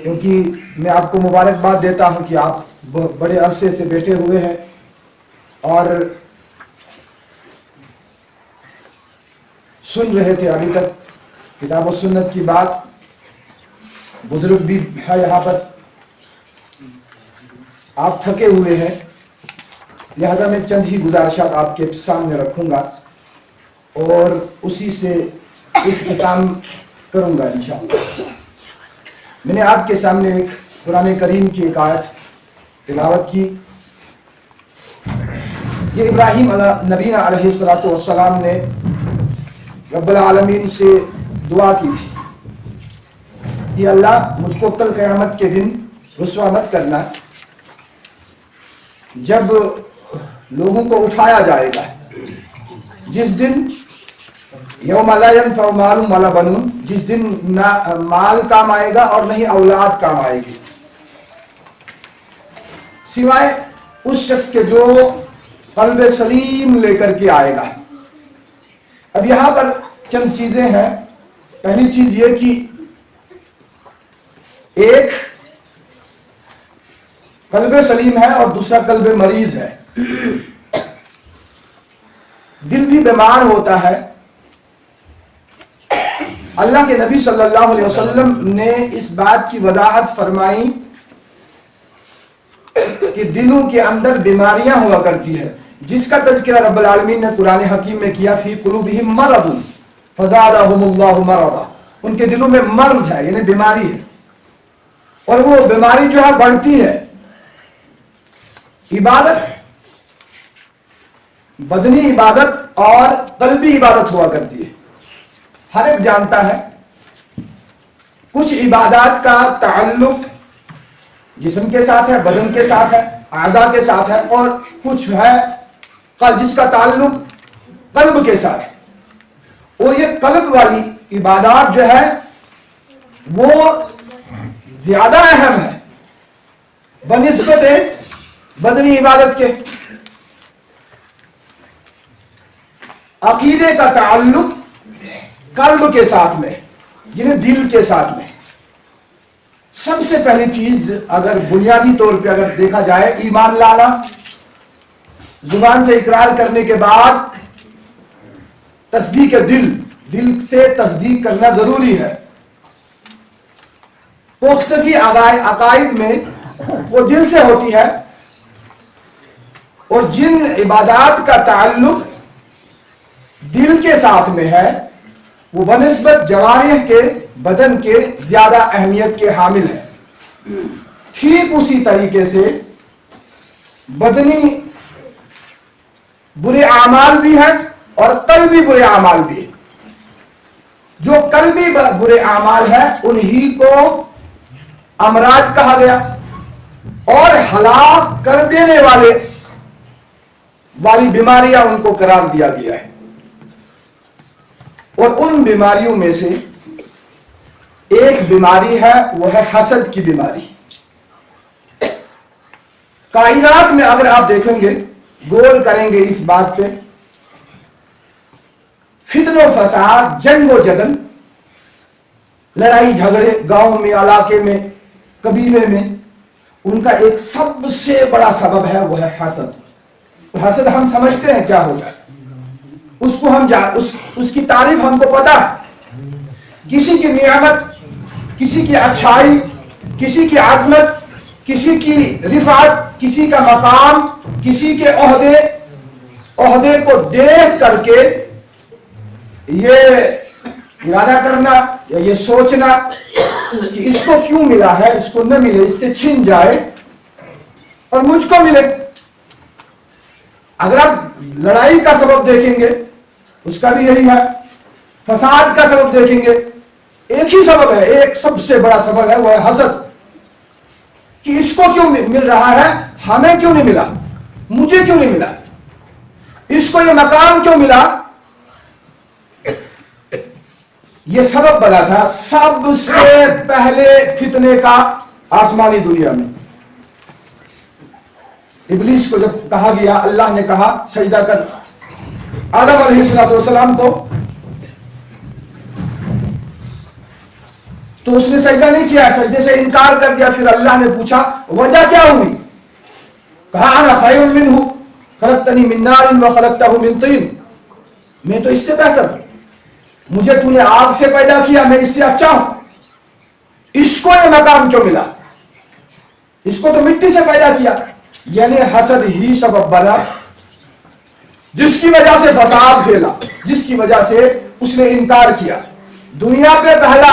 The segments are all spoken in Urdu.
کیونکہ میں آپ کو مبارکباد دیتا ہوں کہ آپ بڑے عرصے سے بیٹھے ہوئے ہیں اور سن رہے تھے ابھی تک کتاب و سنت کی بات. بزرگ بھی ہے یہاں پر, آپ تھکے ہوئے ہیں, لہذا میں چند ہی گزارشات آپ کے سامنے رکھوں گا اور اسی سے اختتام کروں گا انشاءاللہ. میں نے آپ کے سامنے ایک قرآن کریم کی ایک آیت تلاوت کی. یہ ابراہیم نبینا علیہ السلام نے رب العالمین سے دعا کی تھی کہ اللہ مجھ کو کل قیامت کے دن رسوا مت کرنا, جب لوگوں کو اٹھایا جائے گا, جس دن یوم لا ینفع مال ولا بنون, جس دن نہ مال کام آئے گا اور نہیں اولاد کام آئے گی, سوائے اس شخص کے جو قلب سلیم لے کر کے آئے گا. اب یہاں پر چند چیزیں ہیں. پہلی چیز یہ کہ ایک قلب سلیم ہے اور دوسرا قلب مریض ہے. دل بھی بیمار ہوتا ہے. اللہ کے نبی صلی اللہ علیہ وسلم نے اس بات کی وضاحت فرمائی کہ دلوں کے اندر بیماریاں ہوا کرتی ہے, جس کا تذکرہ رب العالمین نے قرآن حکیم میں کیا, فی قلوبہم مرض فزادہم اللہ مرضا. ان کے دلوں میں مرض ہے, یعنی بیماری ہے, اور وہ بیماری جو ہے بڑھتی ہے. عبادت, بدنی عبادت اور قلبی عبادت ہوا کرتی ہے. ہر ایک جانتا ہے کچھ عبادات کا تعلق جسم کے ساتھ ہے, بدن کے ساتھ ہے, اعضاء کے ساتھ ہے, اور کچھ ہے جس کا تعلق قلب کے ساتھ ہے. اور یہ قلب والی عبادات جو ہے وہ زیادہ اہم ہے بنسبت بدنی عبادت کے. عقیدے کا تعلق قلب کے ساتھ میں, یعنی دل کے ساتھ میں. سب سے پہلی چیز اگر بنیادی طور پہ اگر دیکھا جائے, ایمان لانا, زبان سے اقرار کرنے کے بعد تصدیق دل سے تصدیق کرنا ضروری ہے. پختگی عقائد میں وہ دل سے ہوتی ہے, اور جن عبادات کا تعلق دل کے ساتھ میں ہے وہ بنسبت جوارح کے بدن کے زیادہ اہمیت کے حامل ہے. ٹھیک اسی طریقے سے بدنی برے اعمال بھی ہیں اور قلبی برے اعمال بھی. جو قلبی برے اعمال ہیں انہی کو امراض کہا گیا, اور ہلاک کر دینے والی بیماریاں ان کو قرار دیا گیا ہے. اور ان بیماریوں میں سے ایک بیماری ہے, وہ ہے حسد کی بیماری. کائنات میں اگر آپ دیکھیں گے, غور کریں گے اس بات پہ, فتن و فساد, جنگ و جدل, لڑائی جھگڑے گاؤں میں, علاقے میں, قبیلے میں, ان کا ایک سب سے بڑا سبب ہے وہ ہے حسد. حسد ہم سمجھتے ہیں کیا ہوتا ہے, اس کو ہم اس کی تعریف ہم کو پتا ہے. کسی کی نعمت, کسی کی اچھائی, کسی کی عظمت, کسی کی رفعت, کسی کا مقام, کسی کے عہدے کو دیکھ کر کے یہ ارادہ کرنا یا یہ سوچنا کہ اس کو کیوں ملا ہے, اس کو نہ ملے, اس سے چھن جائے اور مجھ کو ملے. اگر آپ لڑائی کا سبب دیکھیں گے اس کا بھی یہی ہے, فساد کا سبب دیکھیں گے ایک ہی سبب ہے, ایک سب سے بڑا سبب ہے وہ ہے حسد. کہ اس کو کیوں مل رہا ہے, ہمیں کیوں نہیں ملا, مجھے کیوں نہیں ملا, اس کو یہ مقام کیوں ملا. یہ سبب بنا تھا سب سے پہلے فتنے کا آسمانی دنیا میں. ابلیس کو جب کہا گیا, اللہ نے کہا سجدہ کر آدم علیہ السلام کو, تو اس نے سجدہ نہیں کیا, سجدے سے انکار کر دیا. پھر اللہ نے پوچھا وجہ کیا ہوئی؟ کہا انا خیر منہ خلقتنی من نار وخلقتہ من طین, میں تو اس سے بہتر ہوں, مجھے تو نے آگ سے پیدا کیا, میں اس سے اچھا ہوں. اس کو یہ مقام کیوں ملا؟ اس کو تو مٹی سے پیدا کیا. یعنی حسد ہی سبب بنا جس کی وجہ سے فساد پھیلا, جس کی وجہ سے اس نے انکار کیا. دنیا پہ پہلا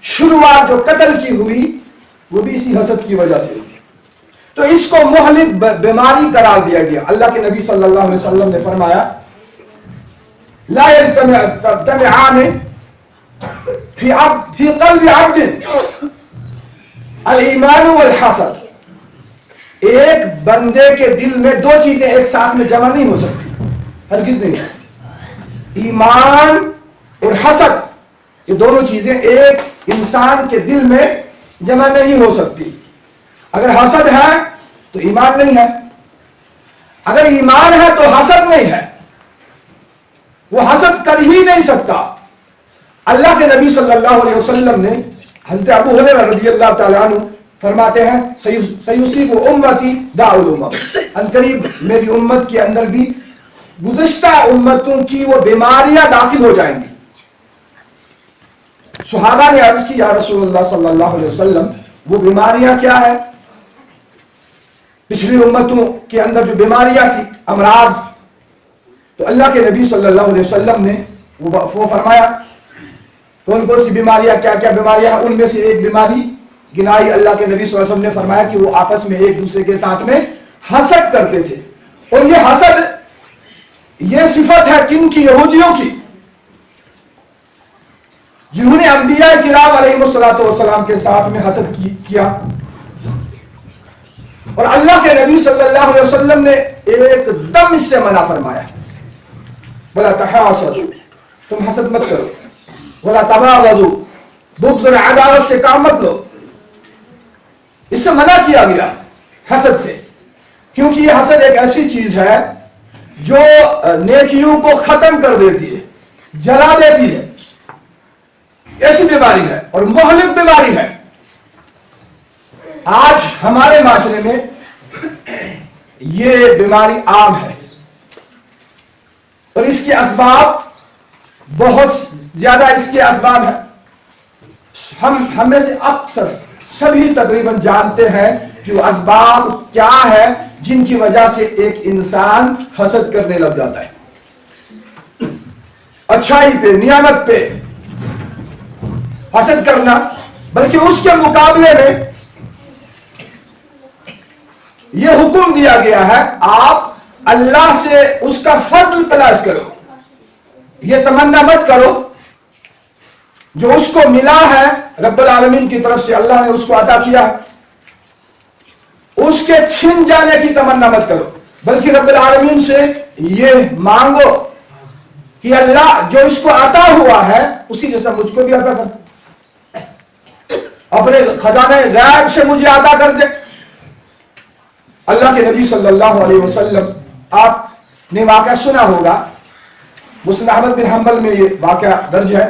شروعات جو قتل کی ہوئی وہ بھی اسی حسد کی وجہ سے. تو اس کو مہلک بیماری قرار دیا گیا. اللہ کے نبی صلی اللہ علیہ وسلم نے فرمایا لا يجتمعان في قلب عبد الایمان والحسد. ایک بندے کے دل میں دو چیزیں ایک ساتھ میں جمع نہیں ہو سکتی, ہرگز نہیں. ایمان اور حسد, یہ دونوں چیزیں ایک انسان کے دل میں جمع نہیں ہو سکتی. اگر حسد ہے تو ایمان نہیں ہے, اگر ایمان ہے تو حسد نہیں ہے. وہ حسد کر ہی نہیں سکتا. اللہ کے نبی صلی اللہ علیہ وسلم نے حضرت ابو ہریرہ رضی اللہ تعالیٰ عنہ فرماتے ہیں سیصیب امتی داء الامم, ان قریب میری امت کے اندر بھی گزشتہ امتوں کی وہ بیماریاں داخل ہو جائیں گی. صحابہ نے عرض کی یا رسول اللہ صلی اللہ علیہ وسلم وہ بیماریاں کیا ہے؟ پچھلی امتوں کے اندر جو بیماریاں تھی, امراض, تو اللہ کے نبی صلی اللہ علیہ وسلم نے وہ فرمایا کون کون سی بیماریاں, کیا کیا بیماریاں. ان میں سے ایک بیماری گنائی. اللہ کے نبی صلی اللہ علیہ وسلم نے فرمایا کہ وہ آپس میں ایک دوسرے کے ساتھ میں حسد کرتے تھے. اور یہ حسد, یہ صفت ہے کن کی؟ یہودیوں کی, جنہوں نے انبیاء کرام علیہ السلام کے ساتھ میں حسد کیا. اور اللہ کے نبی صلی اللہ علیہ وسلم نے ایک دم اس سے منع فرمایا ولا تحاسدوا, تم حسد مت کرو. ولا تباغضوا, بغض اور عداوت سے کام مت لو. اس سے منع کیا گیا حسد سے, کیونکہ یہ حسد ایک ایسی چیز ہے جو نیکیوں کو ختم کر دیتی ہے, جلا دیتی ہے. ایسی بیماری ہے اور مہلک بیماری ہے. آج ہمارے معاشرے میں یہ بیماری عام ہے اور اس کے اسباب بہت زیادہ اس کے اسباب ہیں. ہم میں سے اکثر سبھی تقریباً جانتے ہیں کہ وہ اسباب کیا ہے جن کی وجہ سے ایک انسان حسد کرنے لگ جاتا ہے. اچھائی پہ, نعمت پہ حسد کرنا, بلکہ اس کے مقابلے میں یہ حکم دیا گیا ہے آپ اللہ سے اس کا فضل تلاش کرو. یہ تمنا مت کرو جو اس کو ملا ہے رب العالمین کی طرف سے, اللہ نے اس کو عطا کیا ہے, اس کے چھن جانے کی تمنا مت کرو, بلکہ رب العالمین سے یہ مانگو کہ اللہ جو اس کو عطا ہوا ہے اسی جیسا مجھ کو بھی عطا کر, اپنے خزانے غیب سے مجھے عطا کر دے. اللہ کے نبی صلی اللہ علیہ وسلم, آپ نے واقعہ سنا ہوگا, مسند احمد بن حنبل میں یہ واقعہ درج ہے.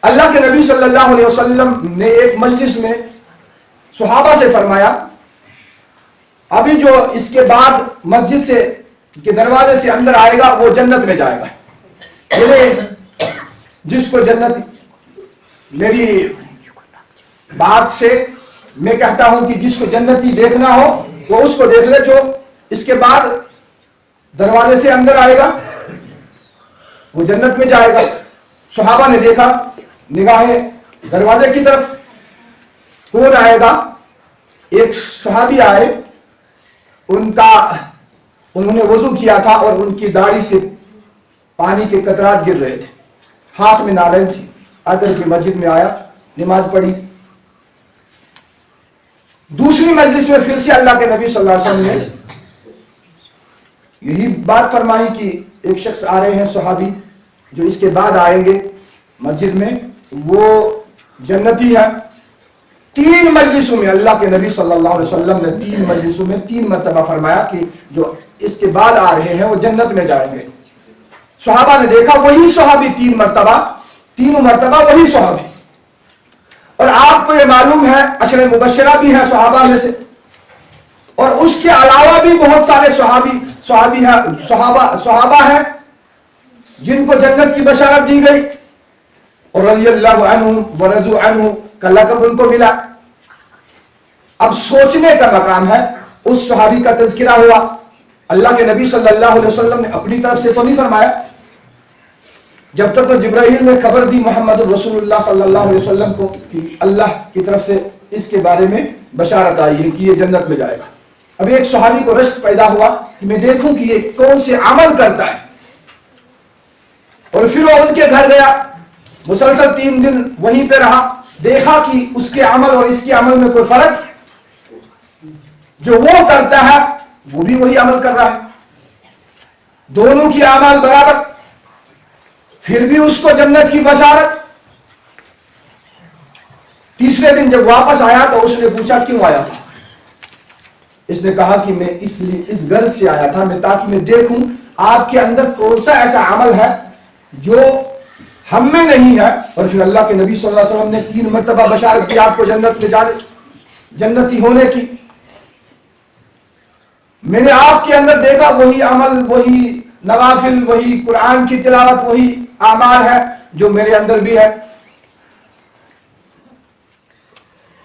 اللہ کے نبی صلی اللہ علیہ وسلم نے ایک مجلس میں صحابہ سے فرمایا ابھی جو اس کے بعد مسجد سے کے دروازے سے اندر آئے گا وہ جنت میں جائے گا. جس کو جنت, میری بات سے میں کہتا ہوں کہ جس کو جنتی دیکھنا ہو وہ اس کو دیکھ لے جو اس کے بعد دروازے سے اندر آئے گا وہ جنت میں جائے گا. صحابہ نے دیکھا, نگاہیں دروازے کی طرف, کون آئے گا؟ ایک صحابی آئے, انہوں نے وضو کیا تھا اور ان کی داڑھی سے پانی کے قطرات گر رہے تھے, ہاتھ میں نالین تھی. آ کر کے مسجد میں آیا, نماز پڑھی. دوسری مجلس میں پھر سے اللہ کے نبی صلی اللہ علیہ وسلم نے یہی بات فرمائی کہ ایک شخص آ رہے ہیں صحابی جو اس کے بعد آئیں گے مسجد میں, وہ جنتی ہے. 3 مجلسوں میں اللہ کے نبی صلی اللہ علیہ وسلم نے 3 مجلسوں میں 3 مرتبہ فرمایا کہ جو اس کے بعد آ رہے ہیں وہ جنت میں جائیں گے. صحابہ نے دیکھا وہی صحابی 3 مرتبہ, تینوں مرتبہ وہی صحابی. اور آپ کو یہ معلوم ہے عشر مبشرہ بھی ہیں صحابہ میں سے، اور اس کے علاوہ بھی بہت سارے صحابہ ہیں جن کو جنت کی بشارت دی گئی، اور رضی اللہ عنہم ورضوا عنہ کا لقب ان کو ملا۔ اب سوچنے کا مقام ہے، اس صحابی کا تذکرہ ہوا، اللہ کے نبی صلی اللہ علیہ وسلم نے اپنی طرف سے تو نہیں فرمایا، جب تک تو جبرائیل نے خبر دی محمد رسول اللہ صلی اللہ علیہ وسلم کو کہ اللہ کی طرف سے اس کے بارے میں بشارت آئی ہے کہ یہ جنت میں جائے گا۔ اب ایک صحابی کو رشک پیدا ہوا کہ میں دیکھوں کہ یہ کون سے عمل کرتا ہے، اور پھر وہ ان کے گھر گیا، مسلسل 3 دن وہیں پہ رہا، دیکھا کہ اس کے عمل اور اس کے عمل میں کوئی فرق، جو وہ کرتا ہے وہ بھی وہی عمل کر رہا ہے، دونوں کی اعمال برابر، پھر بھی اس کو جنت کی بشارت۔ تیسرے دن جب واپس آیا تو اس نے پوچھا کیوں آیا تھا؟ اس نے کہا کہ میں اس غرض سے آیا تھا تاکہ میں دیکھوں آپ کے اندر کون سا ایسا عمل ہے جو ہم میں نہیں ہے، اور پھر اللہ کے نبی صلی اللہ علیہ وسلم نے 3 مرتبہ بشارت کی آپ کو جنت میں جنتی ہونے کی۔ میں نے آپ کے اندر دیکھا وہی عمل، وہی نوافل، وہی قرآن کی تلاوت، وہی اعمال ہے جو میرے اندر بھی ہے۔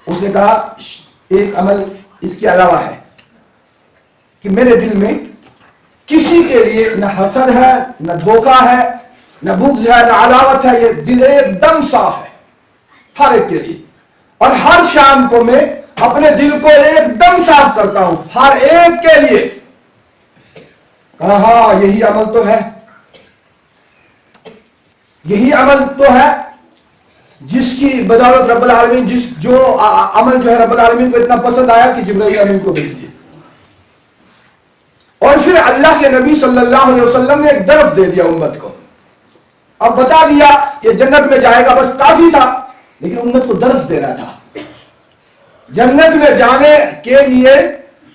اس نے کہا ایک عمل اس کے علاوہ ہے کہ میرے دل میں کسی کے لیے نہ حسد ہے، نہ دھوکہ ہے، نہ بغض ہے، نہ عداوت ہے، یہ دل ایک دم صاف ہے ہر ایک کے لیے، اور ہر شام کو میں اپنے دل کو ایک دم صاف کرتا ہوں ہر ایک کے لیے۔ کہا ہاں یہی عمل تو ہے، یہی عمل تو ہے جس کی بدولت رب العالمین جو عمل جو ہے رب العالمین کو اتنا پسند آیا کہ جبرائیل امین کو بھیج دیا۔ اور پھر اللہ کے نبی صلی اللہ علیہ وسلم نے ایک درس دے دیا امت کو، اب بتا دیا یہ جنت میں جائے گا، بس کافی تھا، لیکن امت کو درس دینا تھا۔ جنت میں جانے کے لیے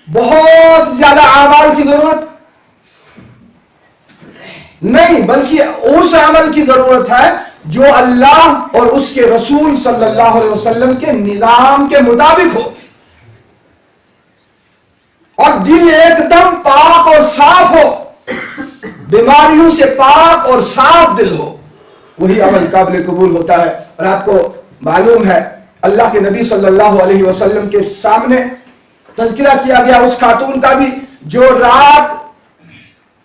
بہت زیادہ اعمال کی ضرورت نہیں، بلکہ اس عمل کی ضرورت ہے جو اللہ اور اس کے رسول صلی اللہ علیہ وسلم کے نظام کے مطابق ہو، اور دل ایک دم پاک اور صاف ہو، بیماریوں سے پاک اور صاف دل ہو، وہی عمل قابل قبول ہوتا ہے۔ اور آپ کو معلوم ہے اللہ کے نبی صلی اللہ علیہ وسلم کے سامنے تذکرہ کیا گیا اس خاتون کا بھی جو رات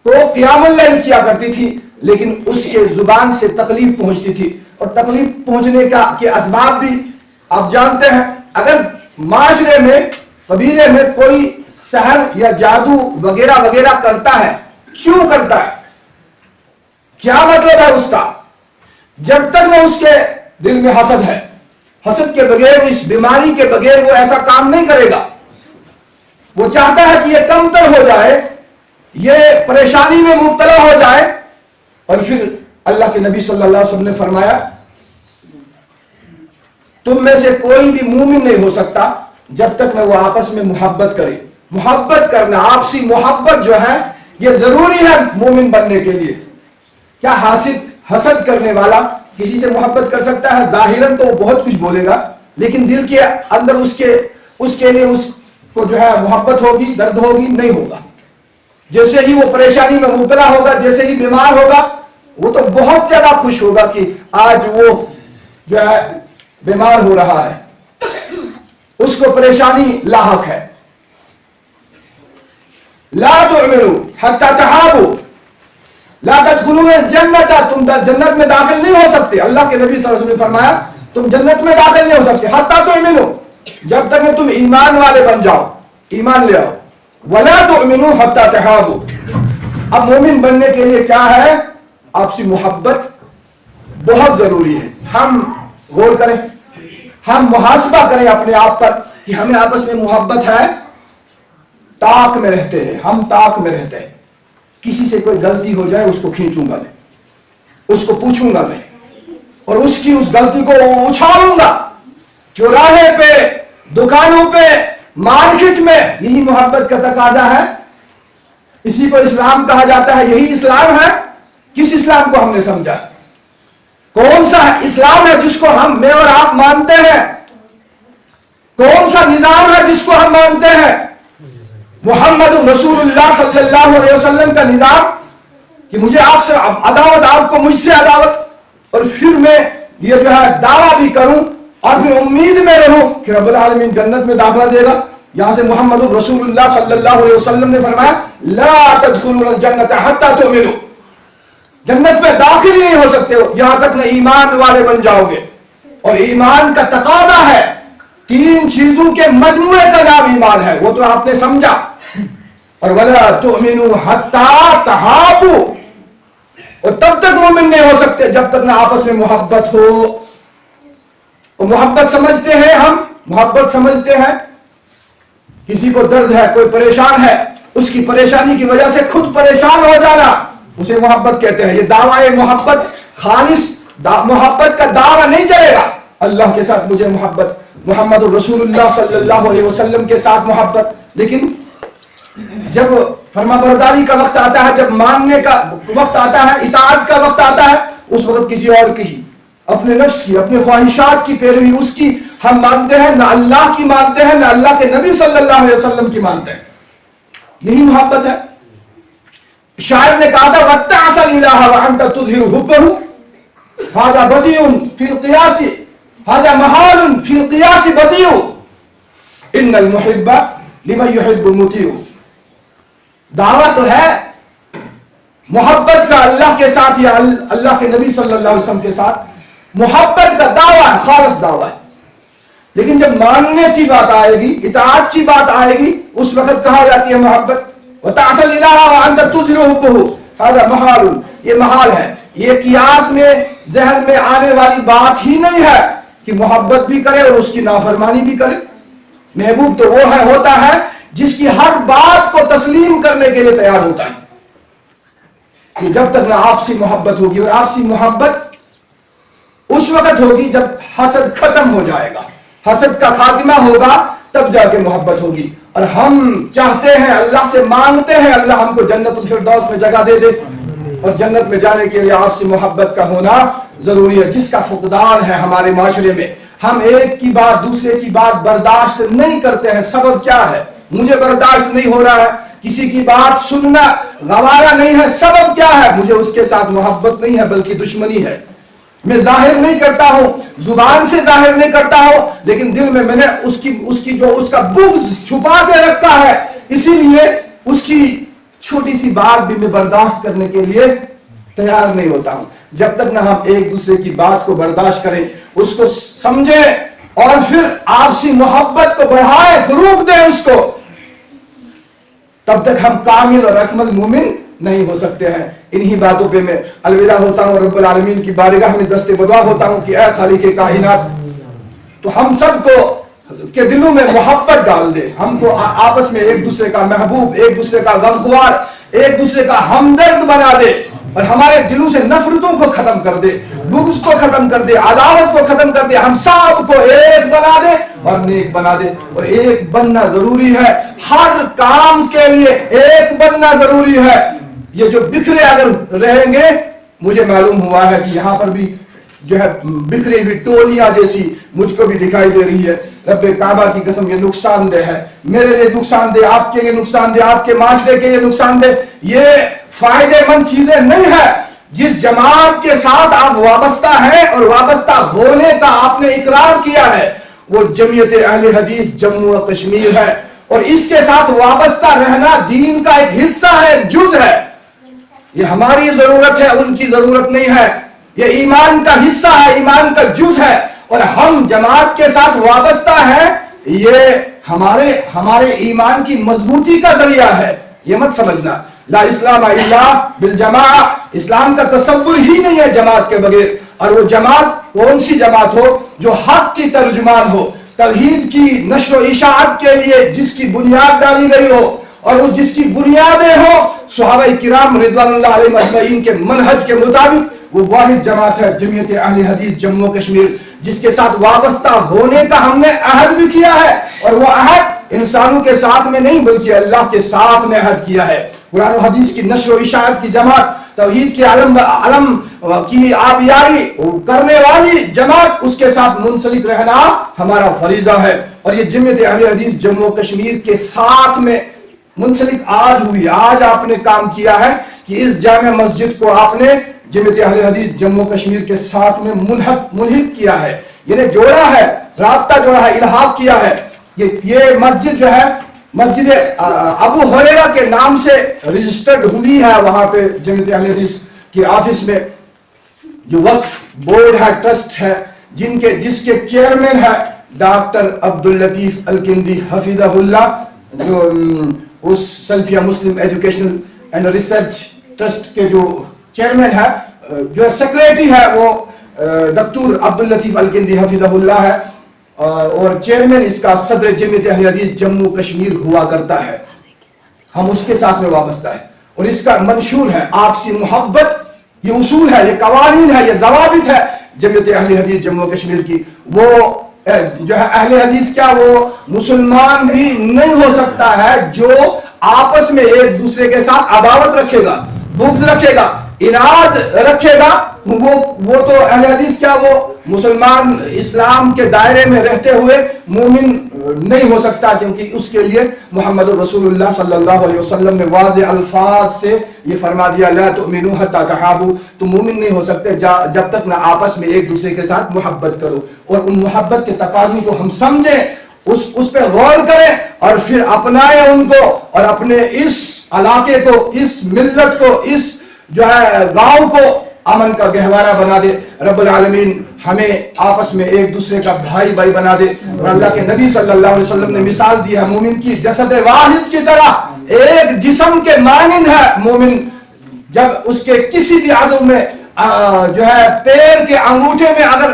کو قیام اللیل کیا کرتی تھی، لیکن اس کے زبان سے تکلیف پہنچتی تھی، اور تکلیف پہنچنے کے اسباب بھی آپ جانتے ہیں۔ اگر معاشرے میں، قبیلے میں کوئی سحر یا جادو وغیرہ وغیرہ کرتا ہے، کیوں کرتا ہے، کیا مطلب ہے اس کا؟ جب تک نہ اس کے دل میں حسد ہے، حسد کے بغیر، اس بیماری کے بغیر وہ ایسا کام نہیں کرے گا۔ وہ چاہتا ہے کہ یہ کمتر ہو جائے، یہ پریشانی میں مبتلا ہو جائے، اور پھر اللہ کے نبی صلی اللہ علیہ وسلم نے فرمایا تم میں سے کوئی بھی مومن نہیں ہو سکتا جب تک نہ وہ آپس میں محبت کرے۔ محبت کرنا، آپسی محبت جو ہے یہ ضروری ہے مومن بننے کے لیے۔ کیا حسد کرنے والا کسی سے محبت کر سکتا ہے؟ ظاہراً تو وہ بہت کچھ بولے گا، لیکن دل کے اندر اس کے لیے اس کو جو ہے محبت ہوگی، درد ہوگی؟ نہیں ہوگا۔ جیسے ہی وہ پریشانی میں مبتلا ہوگا، جیسے ہی بیمار ہوگا، وہ تو بہت زیادہ خوش ہوگا کہ آج وہ جو ہے بیمار ہو رہا ہے، اس کو پریشانی لاحق ہے۔ لا تؤمنوا حتى تحابوا لا تدخلون الجنت، تم جنت میں داخل نہیں ہو سکتے، اللہ کے نبی صلی اللہ علیہ وسلم نے فرمایا تم جنت میں داخل نہیں ہو سکتے حتى تؤمنوا، جب تک کہ تم ایمان والے بن جاؤ، ایمان لے آؤ۔ ولا تؤمنوا حتى تحابوا، اب مومن بننے کے لیے کیا ہے؟ آپسی محبت بہت ضروری ہے۔ ہم غور کریں، ہم محاسبہ کریں اپنے آپ پر کہ ہمیں آپس میں محبت ہے؟ طاق میں رہتے ہیں، ہم طاق میں رہتے ہیں، کسی سے کوئی غلطی ہو جائے اس کو کھینچوں گا میں، اس کو پوچھوں گا میں، اور اس کی اس غلطی کو اچھالوں گا چوراہے پہ، دکانوں پہ، مارکیٹ میں۔ یہی محبت کا تقاضا ہے، اسی کو اسلام کہا جاتا ہے۔ یہی اسلام ہے۔ کس اسلام کو ہم نے سمجھا؟ کون سا اسلام ہے جس کو میں اور آپ مانتے ہیں کون سا نظام ہے جس کو ہم مانتے ہیں؟ محمد رسول اللہ صلی اللہ علیہ وسلم کا نظام، کہ مجھے آپ سے عداوت، آپ کو مجھ سے عداوت، اور پھر میں یہ جو ہے دعویٰ بھی کروں اور پھر امید میں رہوں کہ رب العالمین جنت میں داخلہ دے گا۔ یہاں سے محمد رسول اللہ صلی اللہ علیہ وسلم نے فرمایا لا تدخلون الجنت حتی تؤمنوا، جنت میں داخل ہی نہیں ہو سکتے ہو یہاں تک نہ ایمان والے بن جاؤ گے۔ اور ایمان کا تقاضا ہے، تین چیزوں کے مجموعے کا نام ایمان ہے، وہ تو آپ نے سمجھا۔ اور ولا تؤمنوا حتی تحابوا، اور تب تک مومن نہیں ہو سکتے جب تک نہ آپس میں محبت ہو۔ اور محبت سمجھتے ہیں ہم، محبت سمجھتے ہیں کسی کو درد ہے، کوئی پریشان ہے، اس کی پریشانی کی وجہ سے خود پریشان ہو جانا، اسے محبت کہتے ہیں۔ یہ دعویٰ محبت خالص محبت کا دعویٰ نہیں چلے گا۔ اللہ کے ساتھ مجھے محبت، محمد رسول اللہ صلی اللہ علیہ وسلم کے ساتھ محبت، لیکن جب فرما برداری کا وقت آتا ہے، جب ماننے کا وقت آتا ہے، اطاعت کا وقت آتا ہے، اس وقت کسی اور کی، اپنے نفس کی، اپنے خواہشات کی پیروی اس کی ہم مانتے ہیں، نہ اللہ کی مانتے ہیں، نہ اللہ کے نبی صلی اللہ علیہ وسلم کی مانتے ہیں۔ یہی محبت ہے۔ شاعر نے کہا تھا وَاتَّعَسَ الْإِلَهَ وَأَنْتَ تُظْهِرُ حُبَّهُ هَذَا بَدِيعٌ فِي الْقِيَاسِ هَذَا مَحَالٌ فِي الْقِيَاسِ بَدِيعٌ إِنَّ الْمُحِبَّ لِمَنْ يُحِبُّ مُطِيعٌ۔ دعویٰ تو ہے محبت کا اللہ کے ساتھ یا اللہ کے نبی صلی اللہ علیہ وسلم کے ساتھ، محبت کا دعویٰ ہے، خالص دعویٰ ہے، لیکن جب ماننے کی بات آئے گی، اطاعت کی بات آئے گی، اس وقت کہا جاتی ہے محبت۔ وَتَعْصَ الْإِلَهَ وَأَنْتَ تُظْهِرُ حُبَّهُ هَذَا مَحَالٌ، یہ محال ہے، یہ قیاس میں ذہن میں آنے والی بات ہی نہیں ہے کہ محبت بھی کرے اور اس کی نافرمانی بھی کرے۔ محبوب تو وہ ہے، ہوتا ہے جس کی ہر بات کو تسلیم کرنے کے لیے تیار ہوتا ہے۔ کہ جب تک نہ آپسی محبت ہوگی، اور آپسی محبت اس وقت ہوگی جب حسد ختم ہو جائے گا، حسد کا خاتمہ ہوگا، تب جا کے محبت ہوگی۔ اور ہم چاہتے ہیں، اللہ سے مانگتے ہیں اللہ ہم کو جنت الفردوس میں جگہ دے دے، اور جنت میں جانے کے لیے آپسی محبت کا ہونا ضروری ہے، جس کا فقدان ہے ہمارے معاشرے میں۔ ہم ایک کی بات دوسرے کی بات برداشت نہیں کرتے ہیں۔ سبب کیا ہے؟ مجھے برداشت نہیں ہو رہا ہے، کسی کی بات سننا گوارا نہیں ہے، سبب کیا ہے؟ مجھے اس کے ساتھ محبت نہیں ہے بلکہ دشمنی ہے۔ میں ظاہر نہیں کرتا ہوں، زبان سے ظاہر نہیں کرتا ہوں، لیکن دل میں نے اس کا بغض چھپا کے رکھا ہے، اسی لیے اس کی چھوٹی سی بات بھی میں برداشت کرنے کے لیے تیار نہیں ہوتا ہوں۔ جب تک نہ ہم ایک دوسرے کی بات کو برداشت کریں، اس کو سمجھیں اور پھر آپسی محبت کو بڑھائیں، فروغ دیں اس کو، تب تک ہم کامل اور اکمل مومن نہیں ہو سکتے ہیں۔ انہی باتوں پہ میں الوداع ہوتا ہوں اور رب العالمین کی بارگاہ میں دست بدعا ہوتا ہوں کہ اے خالق کائنات، تو ہم سب کو کے دلوں میں محبت ڈال دے، ہم کو آپس میں ایک دوسرے کا محبوب، ایک دوسرے کا غمخوار، ایک دوسرے کا ہمدرد بنا دے، اور ہمارے دلوں سے نفرتوں کو ختم کر دے، بغض کو ختم کر دے، عداوت کو ختم کر دے، ہم سب کو ایک بنا دے اور نیک بنا دے۔ اور ایک بننا ضروری ہے، ہر کام کے لیے ایک بننا ضروری ہے۔ یہ جو بکھرے اگر رہیں گے، مجھے معلوم ہوا ہے کہ یہاں پر بھی جو ہے بکھری ہوئی ٹولیاں جیسی مجھ کو بھی دکھائی دے رہی ہے، رب کعبہ کی قسم یہ نقصان دہ ہے، میرے لیے نقصان دہ، آپ کے لیے نقصان دہ، آپ کے معاشرے کے لیے نقصان دہ، یہ فائدے مند چیزیں نہیں ہے۔ جس جماعت کے ساتھ آپ وابستہ ہیں اور وابستہ ہونے کا آپ نے اقرار کیا ہے، وہ جمعیت اہل حدیث جموں و کشمیر ہے، اور اس کے ساتھ وابستہ رہنا دین کا ایک حصہ ہے، ایک جز ہے۔ یہ ہماری ضرورت ہے، ان کی ضرورت نہیں ہے، یہ ایمان کا حصہ ہے، ایمان کا جز ہے، اور ہم جماعت کے ساتھ وابستہ ہیں، یہ ہمارے ایمان کی مضبوطی کا ذریعہ ہے۔ یہ مت سمجھنا لا اسلام الا بالجماع، اسلام کا تصور ہی نہیں ہے جماعت کے بغیر۔ اور وہ جماعت کون سی جماعت ہو؟ جو حق کی ترجمان ہو، توحید کی نشر و اشاعت کے لیے جس کی بنیاد ڈالی گئی ہو، اور وہ جس کی بنیادیں ہوں صحابہ کرام رضوان اللہ علیہم اجمعین کے منہج کے مطابق، وہ واحد جماعت ہے جمعیت اہل حدیث جموں و کشمیر، جس کے ساتھ وابستہ ہونے کا ہم نے عہد بھی کیا ہے، اور وہ عہد انسانوں کے ساتھ میں نہیں بلکہ اللہ کے ساتھ میں عہد کیا ہے۔ قرآن و حدیث کی نشر و اشاعت کی جماعت توحید کی علم کی آبیاری کرنے والی جماعت اس کے ساتھ منسلک رہنا ہمارا فریضہ ہے. اور یہ جمعیت اہل حدیث جموں و کشمیر کے ساتھ میں منسلک آج ہوئی. آج آپ نے کام کیا ہے کہ اس جامع مسجد کو آپ نے جمعیت اہل حدیث جموں و کشمیر کے ساتھ میں ملحق کیا ہے, یعنی جوڑا ہے, رابطہ جوڑا ہے, الحاق کیا ہے. یہ مسجد جو ہے مسجد ابو ہریرہ کے نام سے رجسٹرڈ ہوئی ہے وہاں پہ جمعیت اہل حدیث کے آفس میں. جو وقف بورڈ ہے, ٹرسٹ ہے, جس کے چیئرمین ہے ڈاکٹر عبداللطیف الکندی حفظہ اللہ, جو اس سلفیہ مسلم ایجوکیشنل اینڈ ریسرچ ٹرسٹ کے جو چیئرمین ہے, جو سیکریٹری ہے وہ ڈاکٹر عبداللطیف الکندی حفظہ اللہ ہے, اور چیئرمین اس کا صدر جمعیت اہل حدیث جموں کشمیر ہوا کرتا ہے. ہم اس کے ساتھ میں وابستہ ہیں اور اس کا منشور ہے آپسی محبت. یہ اصول ہے, یہ قوانین ہے, یہ ضوابط ہے جمعیت اہل حدیث جموں کشمیر کی. وہ جو ہے اہل حدیث کیا, وہ مسلمان بھی نہیں ہو سکتا ہے جو آپس میں ایک دوسرے کے ساتھ عداوت رکھے گا, بغض رکھے گا, اناد رکھے گا. وہ تو اہل حدیث کیا, وہ مسلمان اسلام کے دائرے میں رہتے ہوئے مومن نہیں ہو سکتا, کیونکہ اس کے لیے محمد رسول اللہ صلی اللہ علیہ وسلم نے واضح الفاظ سے یہ فرما دیا, لا تؤمنوا حتی تحابوا, تم مومن نہیں ہو سکتے جب تک نہ آپس میں ایک دوسرے کے ساتھ محبت کرو. اور ان محبت کے تقاضوں کو ہم سمجھیں, اس پہ غور کریں اور پھر اپنائیں ان کو, اور اپنے اس علاقے کو, اس ملت کو, اس جو ہے گاؤں کو امن کا گہوارہ بنا دے. رب العالمین ہمیں آپس میں ایک دوسرے کا بھائی بھائی بنا دے. اور اللہ کے نبی صلی اللہ علیہ وسلم نے مثال دی ہے مومن کی جسد واحد کی طرح, ایک جسم کے مانند ہے مومن. جب اس کے کسی بھی عضو میں جو ہے پیر کے انگوٹھے میں اگر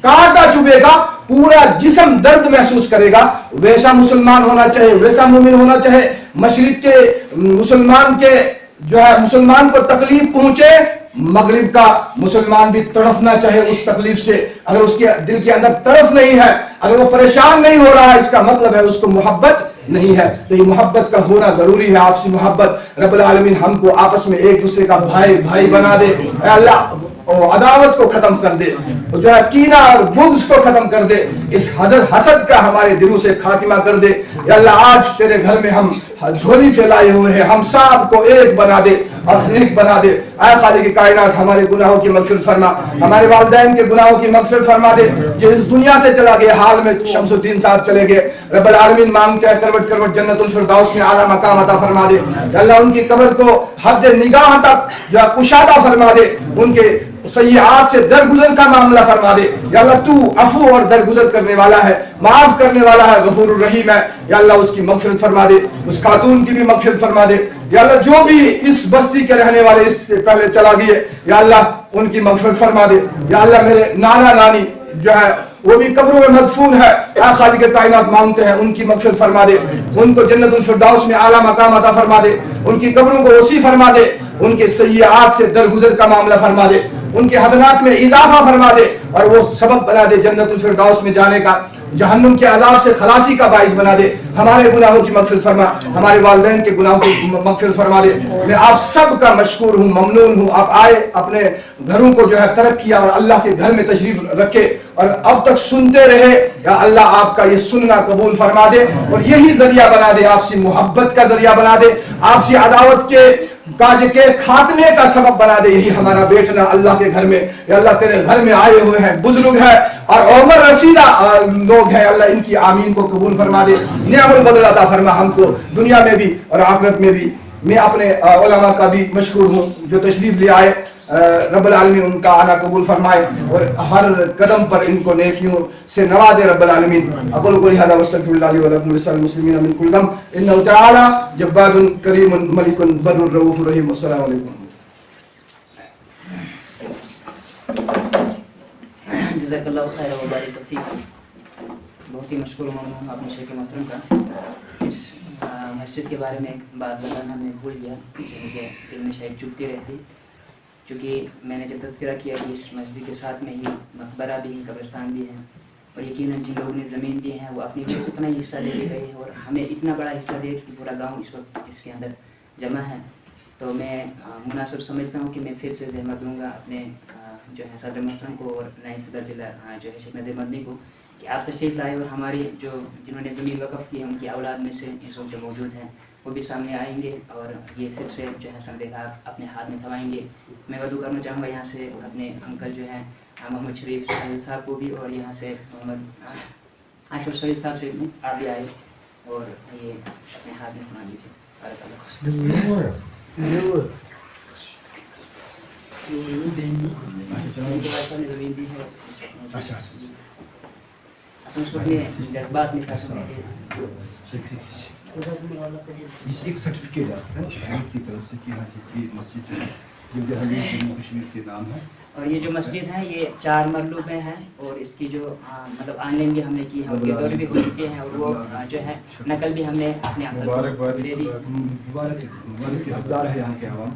کانٹا چبھے گا, پورا جسم درد محسوس کرے گا. ویسا مسلمان ہونا چاہے, ویسا مومن ہونا چاہے. مشرق کے مسلمان کے جو ہے مسلمان کو تکلیف پہنچے, مغرب کا مسلمان بھی تڑفنا چاہے اس تکلیف سے. اگر اس کے دل کے اندر تڑف نہیں ہے, اگر وہ پریشان نہیں ہو رہا ہے, اس کا مطلب ہے اس کو محبت نہیں ہے. تو یہ محبت کا ہونا ضروری ہے, آپسی محبت. رب العالمین ہم کو آپس میں ایک دوسرے کا بھائی بھائی بنا دے. اے اللہ عداوت کو ختم کر دے, جو ہے کینہ اور بغض کو ختم کر دے, اس حسد کا ہمارے دلوں سے خاتمہ کر دے. یا اللہ آج تیرے گھر میں ہم جھولی پھیلائے ہوئے ہیں, ہم سب کو ایک بنا دے اور ایک بنا دے. اے خالق کائنات ہمارے گناہوں کی مغفرت فرما, ہمارے والدین کے گناہوں کی مغفرت فرما دے. جو اس دنیا سے چلا گیا, حال میں شمس الدین صاحب چلے گئے, رب العالمین مانگتے ہیں کروٹ کروٹ جنت الفردوس میں اعلیٰ مقام عطا فرما دے. یا اللہ ان کی قبر کو حد نگاہ تک جو کشادہ فرما دے, ان کے سیئات سے درگزر کا معاملہ فرما دے. یا اللہ تو عفو اور درگزر کرنے والا ہے, معاف کرنے والا ہے, غفور الرحیم ہے. یا اللہ اس کی مغفرت فرما دے, اس خاتون کی بھی مغفرت فرما دے. یا اللہ جو بھی اس بستی کے رہنے والے اس سے پہلے چلا گئے, یا اللہ ان کی مغفرت فرما دے. یا اللہ میرے نانا نانی جو ہے وہ بھی قبروں میں مدفون ہے, اے خالق کائنات مانگتے ہیں ان کی مغفرت فرما دے, ان کو جنت الفردوس میں اعلیٰ مقام عطا فرما دے, ان کی قبروں کو وسیع فرما دے, ان کے سیئات سے درگزر کا معاملہ فرما دے, ان کے حسنات میں اضافہ فرما دے, اور وہ سبب بنا دے جنت الفردوس میں جانے کا, جہنم کے عذاب سے خلاصی کا باعث بنا دے. ہمارے گناہوں کی مغفرت فرما, ہمارے والدین کے گناہوں کی مغفرت فرما دے. میں آپ سب کا مشکور ہوں, ممنون ہوں. آپ آئے, اپنے گھروں کو جو ہے ترک کیا اور اللہ کے گھر میں تشریف رکھے, اور اب تک سنتے رہے. یا اللہ آپ کا یہ سننا قبول فرما دے, اور یہی ذریعہ بنا دے, آپسی محبت کا ذریعہ بنا دے, آپسی عداوت کے خاتمے کا سبب بنا دے. یہی ہمارا بیٹھنا اللہ کے گھر میں. یا اللہ تیرے گھر میں آئے ہوئے ہیں, بزرگ ہیں اور عمر رسیدہ لوگ ہیں, اللہ ان کی آمین کو قبول فرما دے. نعم البدل عطا فرما ہم کو دنیا میں بھی اور آخرت میں بھی. میں اپنے علماء کا بھی مشکور ہوں جو تشریف لے آئے, رب العالمین ان کا آنا قبول فرمائے اور ہر قدم پر ان کو نیکیوں سے نوازے رب العالمین. اقول قولی ھذا واستغفر اللہ لی ولکم ولسائر المسلمین من کل ذنب انہ تعالی جواد کریم ملک بر رؤوف رحیم. السلام علیکم. جزاک اللہ خیر و بارک فیک. بہت ہی مشکور ہوں اپنے شیخ محترم کا. اس مسجد کے بارے میں ایک بات بتانا میں بھول گیا, مجھے دل میں شاید چبھتی رہتی, چونکہ میں نے جب تذکرہ کیا کہ اس مسجد کے ساتھ میں ہی مقبرہ بھی ہے, قبرستان بھی ہے, اور یقیناً جن لوگوں نے زمین دی ہے وہ اپنی اتنا ہی حصہ دے گئے, اور ہمیں اتنا بڑا حصہ دے کہ پورا گاؤں اس وقت اس کے اندر جمع ہے. تو میں مناسب سمجھتا ہوں کہ میں پھر سے زحمت دوں گا اپنے جو ہے صدر محترم کو اور نائب صدر ضلع جو ہے شیخ نذیر مدنی کو کہ آپ تشریف لائے اور ہماری جو جنہوں نے زمین وقف کی ہے ان کی اولاد میں سے اس وقت جو موجود ہیں وہ بھی سامنے آئیں گے اور یہ پھر سے جو ہے سند ہاتھ اپنے ہاتھ میں تھمائیں گے. میں وعدہ کرنا چاہوں گا یہاں سے اپنے انکل جو ہیں محمد شریف صاحب کو بھی اور یہاں سے محمد عاشور شریف صاحب سے بھی آپ بھی آئے اور یہ اپنے ہاتھ میں تھما لیجیے. بارک اللہ. ان کے بعد نے زمین دی ہے اصل اس کو اپنے جذبات میں کر سکتے ایک سرٹیفکیٹ آتا ہے حکومت کی طرف سے کہ ہاں یہ مسجد ہے جو دہلی جموں کشمیر کے نام ہے. اور یہ جو مسجد ہے یہ 4 مرلوں میں ہے اور اس کی جو مطلب آن لائن بھی ہم نے کی ہے اور یہ دور بھی ہو چکے ہیں اور وہ جو ہے نقل بھی ہم نے اپنے آپ کو دے دی. مبارک حقدار ہے یہاں کے عوام.